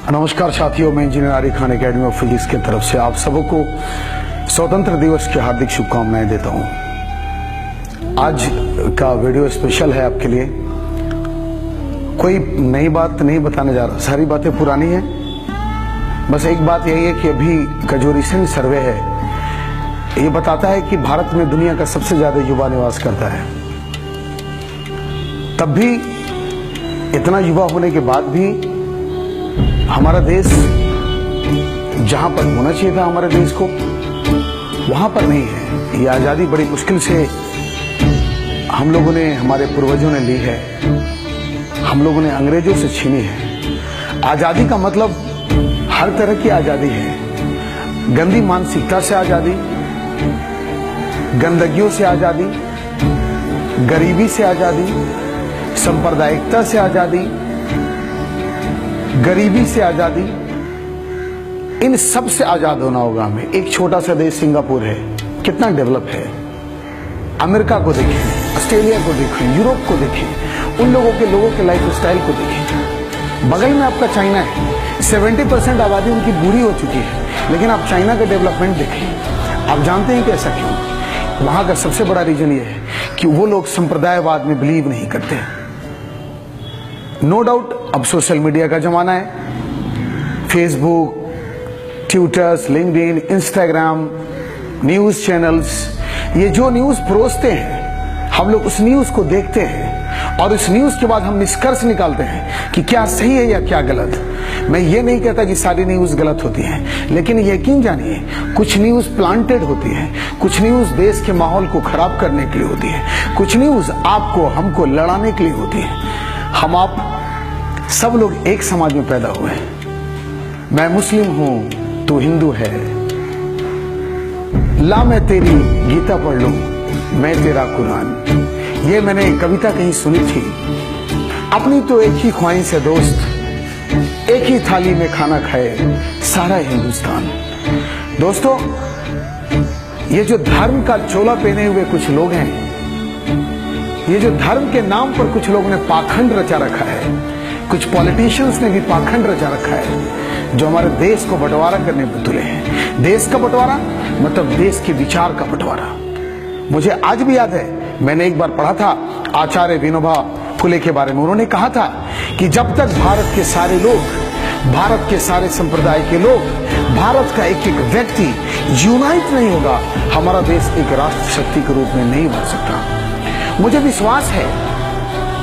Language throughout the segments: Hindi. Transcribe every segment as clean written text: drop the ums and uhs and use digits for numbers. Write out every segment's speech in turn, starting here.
नमस्कार साथियों, मैं engineer Arif Khan academy of physics की तरफ से आप सबको स्वतंत्र दिवस की हार्दिक शुभकामनाएं देता हूं। आज का वीडियो स्पेशल है आपके लिए। कोई नई बात नहीं बताने जा रहा, सारी बातें पुरानी हैं। बस एक बात यही है कि अभी का जो रिसेंट सर्वे है ये बताता है कि भारत में दुनिया का सबसे ज्यादा युवा निवास करता है। तब भी इतना युवा होने के बाद भी हमारा देश जहां पर होना चाहिए था हमारे देश को, वहां पर नहीं है। ये आजादी बड़ी मुश्किल से हम लोगों ने, हमारे पूर्वजों ने ली है, हम लोगों ने अंग्रेजों से छीनी है। आजादी का मतलब हर तरह की आजादी है। गंदी मानसिकता से आजादी, गंदगियों से आजादी, गरीबी से आजादी, सांप्रदायिकता से आजादी, गरीबी से आजादी, इन सब से आजाद होना होगा हमें। एक छोटा सा देश सिंगापुर है, कितना डेवलप है। अमेरिका को देखें, ऑस्ट्रेलिया को देखें, यूरोप को देखें, उन लोगों के लाइफ स्टाइल को देखें। बगल में आपका चाइना है, 70% आबादी उनकी बूढ़ी हो चुकी है, लेकिन आप चाइना का डेवलपमेंट देखें। आप जानते हैं कि ऐसा क्यों? वहां का सबसे बड़ा रीजन ये है कि वो लोग संप्रदायवाद में बिलीव नहीं करते। नो डाउट अब सोशल मीडिया का जमाना है। Facebook, Twitters, LinkedIn, Instagram, news channels, ये जो न्यूज परोसते हैं हम लोग उस न्यूज को देखते हैं और उस न्यूज के बाद हम निष्कर्ष निकालते हैं कि क्या सही है या क्या गलत। मैं ये नहीं कहता कि सारी न्यूज गलत होती है, लेकिन यकीन जानिए कुछ न्यूज प्लांटेड होती है, कुछ न्यूज देश के माहौल को खराब करने के लिए होती है, कुछ न्यूज आपको हमको लड़ाने के लिए होती है। हम आप सब लोग एक समाज में पैदा हुए हैं। मैं मुस्लिम हूं, तू हिंदू है। ला मैं तेरी गीता पढ़ लूं, मैं तेरा कुरान। ये मैंने कविता कहीं सुनी थी। अपनी तो एक ही ख्वाहिश है दोस्त, एक ही थाली में खाना खाए सारा हिंदुस्तान। दोस्तों, ये जो धर्म का चोला पहने हुए कुछ लोग हैं, ये जो धर्म के नाम पर कुछ लोगों ने पाखंड रचा रखा है, कुछ पॉलिटिशियंस ने भी पाखंड रचा रखा है, जो हमारे देश को बंटवारा करने में तुले हैं। देश का बंटवारा मतलब देश के विचार का बंटवारा। मुझे आज भी याद है, मैंने एक बार पढ़ा था आचार्य विनोबा फुले के बारे में। उन्होंने कहा था कि जब तक भारत के सारे लोग, भारत के सारे संप्रदाय के लोग, भारत का एक एक व्यक्ति यूनाइट नहीं होगा, हमारा देश एक राष्ट्र शक्ति के रूप में नहीं बन सकता। मुझे विश्वास है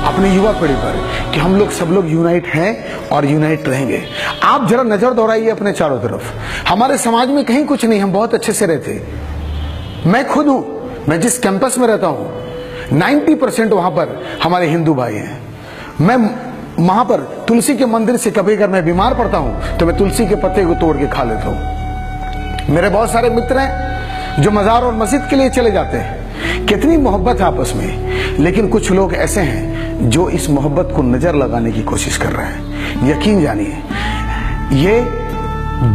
अपनी युवा पीढ़ी पर कि हम लोग सब लोग यूनाइट हैं और यूनाइट रहेंगे। आप जरा नजर दौड़ाइए अपने चारों तरफ। हमारे समाज में कहीं कुछ नहीं, हम बहुत अच्छे से रहते। मैं खुद हूं, मैं जिस कैंपस में रहता हूं 90% वहां पर हमारे हिंदू भाई हैं। मैं वहां पर तुलसी के मंदिर से कभी अगर मैं बीमार पड़ता हूं तो मैं तुलसी के पत्ते को तोड़ के खा लेता हूं। मेरे बहुत सारे मित्र हैं जो मजार और मस्जिद के लिए चले जाते हैं। कितनी मोहब्बत है आपस में, लेकिन कुछ लोग ऐसे हैं जो इस मोहब्बत को नजर लगाने की कोशिश कर रहे हैं। यकीन जानिए ये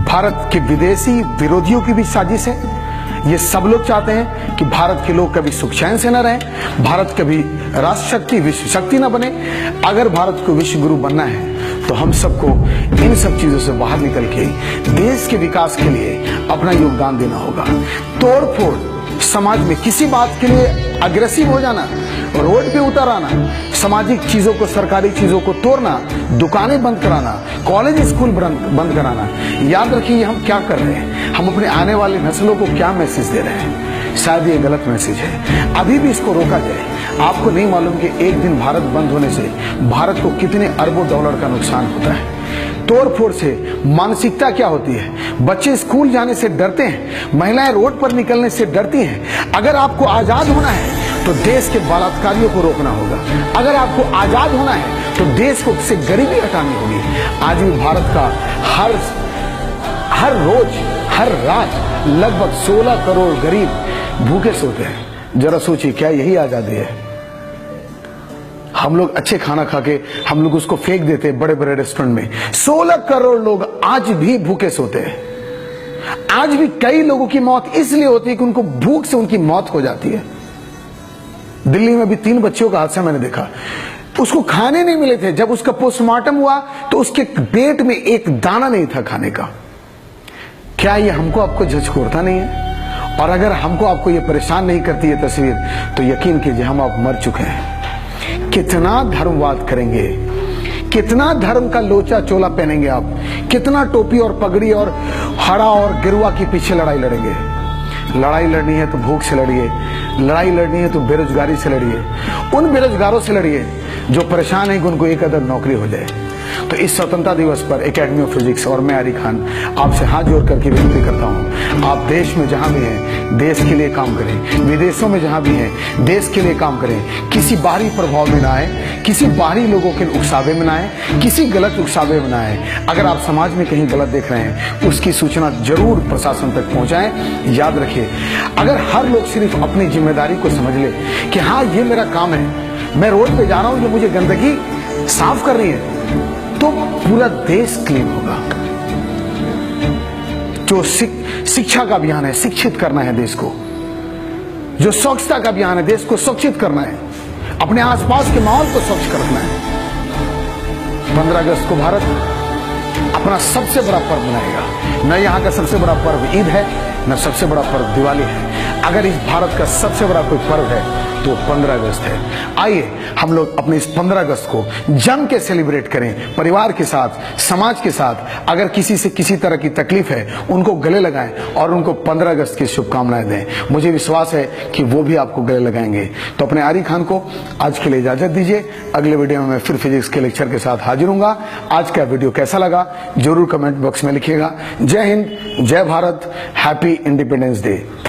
भारत के विदेशी विरोधियों की भी साजिश है। ये सब लोग चाहते हैं कि भारत के लोग कभी सुख चैन से न रहें, भारत कभी राष्ट्र शक्ति, विश्व शक्ति न बने। अगर भारत को विश्व गुरु बनना है तो हम सबको इन सब चीजों से बाहर निकल के देश के विकास के लिए अपना योगदान देना होगा। तोड़ फोड़ समाज में किसी बात के लिए अग्रेसिव हो जाना, रोड पे उतर आना, सामाजिक चीजों को, सरकारी चीजों को तोड़ना, दुकानें बंद कराना, कॉलेज स्कूल बंद कराना, याद रखिए हम क्या कर रहे हैं, हम अपने आने वाली नस्लों को क्या मैसेज दे रहे हैं। शायद ये गलत मैसेज है, अभी भी इसको रोका जाए। आपको नहीं मालूम कि एक दिन भारत बंद होने से भारत को कितने अरबों डॉलर का नुकसान होता है। तोड़ फोड़ से मानसिकता क्या होती है, बच्चे स्कूल जाने से डरते हैं, महिलाएं रोड पर निकलने से डरती हैं। अगर आपको आजाद होना है तो देश के बलात्कारियों को रोकना होगा। अगर आपको आजाद होना है तो देश को से गरीबी हटानी होगी। आज भी भारत का हर रोज, हर रात लगभग 16 करोड़ गरीब भूखे सोते हैं। जरा सोचिए, क्या यही आजादी है? हम लोग अच्छे खाना खा के हम लोग उसको फेंक देते हैं बड़े बड़े रेस्टोरेंट में। 16 करोड़ लोग आज भी भूखे सोते हैं। आज भी कई लोगों की मौत इसलिए होती है कि उनको भूख से उनकी मौत हो जाती है। दिल्ली में भी 3 बच्चियों का हादसा मैंने देखा। उसको खाने नहीं मिले थे। जब उसका पोस्टमार्टम हुआ तो उसके पेट में एक दाना नहीं था खाने का। क्या ये हमको आपको झकझोरता नहीं है? और अगर हमको आपको ये परेशान नहीं करती है तस्वीर, तो यकीन कीजिए हम आप मर चुके हैं। कितना धर्मवाद करेंगे, कितना धर्म का लोचा चोला पहनेंगे आप, कितना टोपी और पगड़ी और हरा और गिरुआ के पीछे लड़ाई लड़ेंगे। लड़ाई लड़नी है तो भूख से लड़िए, लड़ाई लड़नी है तो बेरोजगारी से लड़िए, उन बेरोजगारों से लड़िए जो परेशान है कि उनको एक अदर नौकरी हो जाए। तो इस स्वतंत्रता दिवस पर एकेडमी ऑफ फिजिक्स और मैं आरी खान आपसे हाथ जोड़ करके विनती करता हूं, आप देश में जहां भी हैं देश के लिए काम करें, विदेशों में जहां भी हैं देश के लिए काम करें। किसी बाहरी प्रभाव में ना आए, किसी बाहरी लोगों के उकसावे में ना आए, किसी गलत उकसावे में ना आए। अगर आप समाज में कहीं गलत देख रहे हैं उसकी सूचना जरूर प्रशासन तक पहुंचाएं। याद रखिए, अगर हर लोग सिर्फ अपनी जिम्मेदारी को समझ ले कि हाँ ये मेरा काम है, मैं रोड पे जा रहा हूं, ये मुझे गंदगी साफ करनी है, तो पूरा देश क्लीन होगा। जो शिक्षा का अभियान है, शिक्षित करना है देश को। जो स्वच्छता का अभियान है, देश को स्वच्छित करना है, अपने आसपास के माहौल को स्वच्छ रखना है। 15 अगस्त को भारत अपना सबसे बड़ा पर्व मनाएगा। न यहाँ का सबसे बड़ा पर्व ईद है, न सबसे बड़ा पर्व दिवाली है। अगर इस भारत का सबसे बड़ा कोई पर्व है तो 15 अगस्त है। आइए हम लोग अपने इस 15 अगस्त को जम के सेलिब्रेट करें, परिवार के साथ, समाज के साथ। अगर किसी से किसी तरह की तकलीफ है उनको गले लगाएं और उनको 15 अगस्त की शुभकामनाएं दें। मुझे विश्वास है कि वो भी आपको गले लगाएंगे। तो अपने आरी खान को आज के लिए इजाजत दीजिए। अगले वीडियो में मैं फिर फिजिक्स के लेक्चर के साथ हाजिर हूंगा। आज का वीडियो कैसा लगा जरूर कमेंट बॉक्स में लिखिएगा। जय हिंद, जय भारत, हैप्पी इंडिपेंडेंस डे।